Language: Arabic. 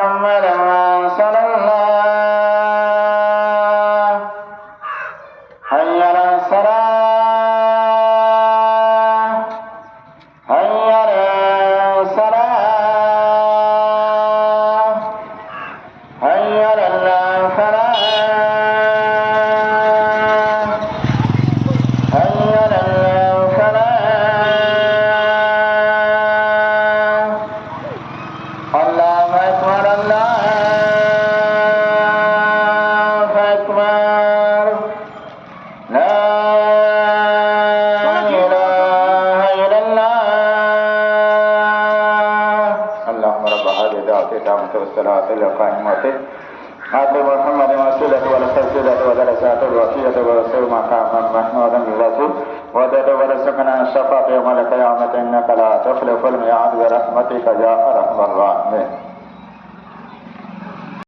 محمد رسول الله حي على الصلاة حي على الصلاة حي على الفلاح حي على الفلاح الله أكبر الله أكبر لا إله إلا الله اللهم رب هذه الدعوة التامة والصلاة القائمة آت محمد وسيلة والفضيلة ودرجات الوفية ورسول مقاما محمودا بالرسول ودد ورزقنا الشفاعة يوم القيامة إنك لا تخلف الميعاد برحمتك يا أرحم الراحمين